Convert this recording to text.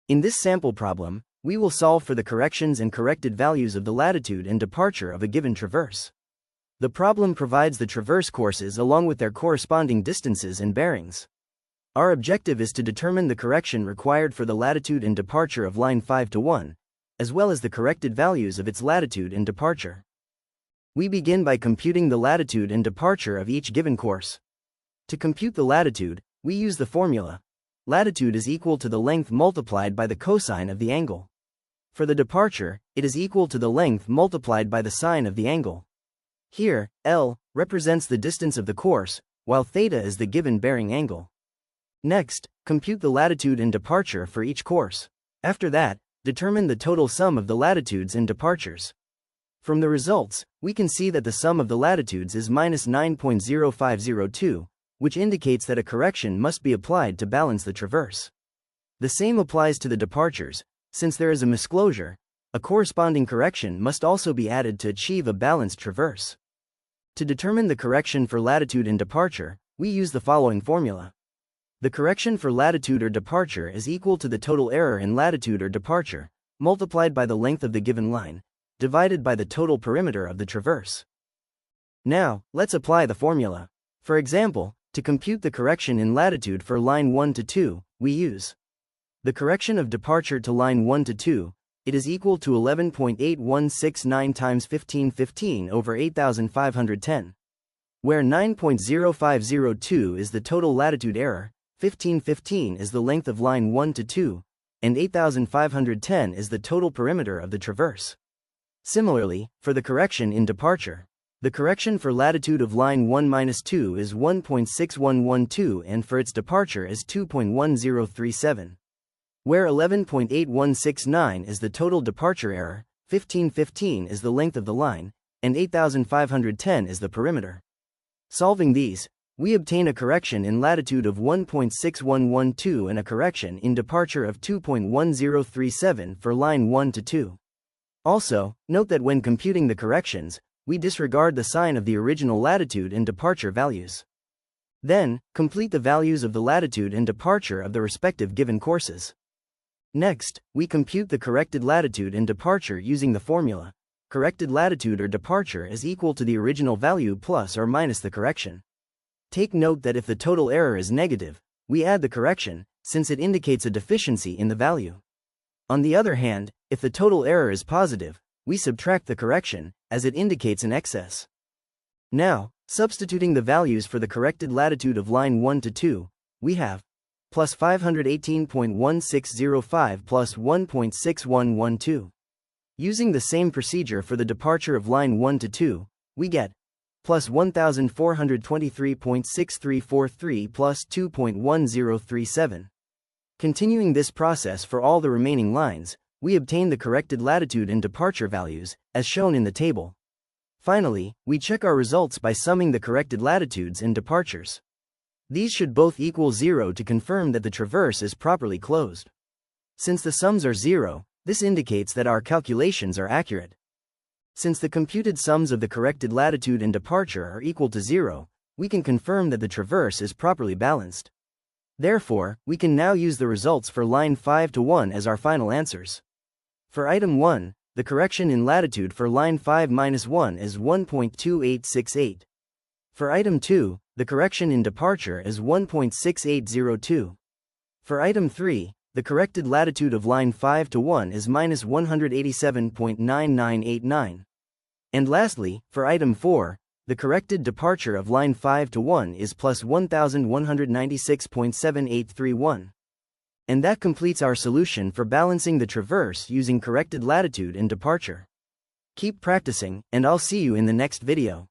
In this sample problem, we will solve for the corrections and corrected values of the latitude and departure of a given traverse. The problem provides the traverse courses along with their corresponding distances and bearings. Our objective is to determine the correction required for the latitude and departure of line 5 to 1, as well as the corrected values of its latitude and departure. We begin by computing the latitude and departure of each given course. To compute the latitude, we use the formula. Latitude is equal to the length multiplied by the cosine of the angle. For the departure, it is equal to the length multiplied by the sine of the angle. Here, L represents the distance of the course, while theta is the given bearing angle. Next, compute the latitude and departure for each course. After that, determine the total sum of the latitudes and departures. From the results, we can see that the sum of the latitudes is minus 9.0502, which indicates that a correction must be applied to balance the traverse. The same applies to the departures. Since there is a misclosure, a corresponding correction must also be added to achieve a balanced traverse. To determine the correction for latitude and departure, we use the following formula. The correction for latitude or departure is equal to the total error in latitude or departure, multiplied by the length of the given line, divided by the total perimeter of the traverse. Now, let's apply the formula. For example, to compute the correction in latitude for line 1 to 2, we use the correction of departure to line 1 to 2, it is equal to 11.8169 times 1515 over 8510. Where 9.0502 is the total latitude error, 1515 is the length of line 1 to 2, and 8510 is the total perimeter of the traverse. Similarly, for the correction in departure, the correction for latitude of line 1-2 is 1.6112 and for its departure is 2.1037. Where 11.8169 is the total departure error, 1515 is the length of the line, and 8510 is the perimeter. Solving these, we obtain a correction in latitude of 1.6112 and a correction in departure of 2.1037 for line 1 to 2. Also, note that when computing the corrections, we disregard the sign of the original latitude and departure values. Then, complete the values of the latitude and departure of the respective given courses. Next, we compute the corrected latitude and departure using the formula. Corrected latitude or departure is equal to the original value plus or minus the correction. Take note that if the total error is negative, we add the correction, since it indicates a deficiency in the value. On the other hand, if the total error is positive, we subtract the correction, as it indicates an excess. Now, substituting the values for the corrected latitude of line 1 to 2, we have plus 518.1605 plus 1.6112. Using the same procedure for the departure of line 1 to 2, we get plus 1423.6343 plus 2.1037. Continuing this process for all the remaining lines, we obtain the corrected latitude and departure values, as shown in the table. Finally, we check our results by summing the corrected latitudes and departures. These should both equal 0 to confirm that the traverse is properly closed. Since the sums are 0, this indicates that our calculations are accurate. Since the computed sums of the corrected latitude and departure are equal to 0, we can confirm that the traverse is properly balanced. Therefore, we can now use the results for line 5 to 1 as our final answers. For item 1, the correction in latitude for line 5-1 is 1.2868. For item 2, the correction in departure is 1.6802. For item 3, the corrected latitude of line 5 to 1 is minus 187.9989. And lastly, for item 4, the corrected departure of line 5 to 1 is plus 1196.7831. And that completes our solution for balancing the traverse using corrected latitude and departure. Keep practicing, and I'll see you in the next video.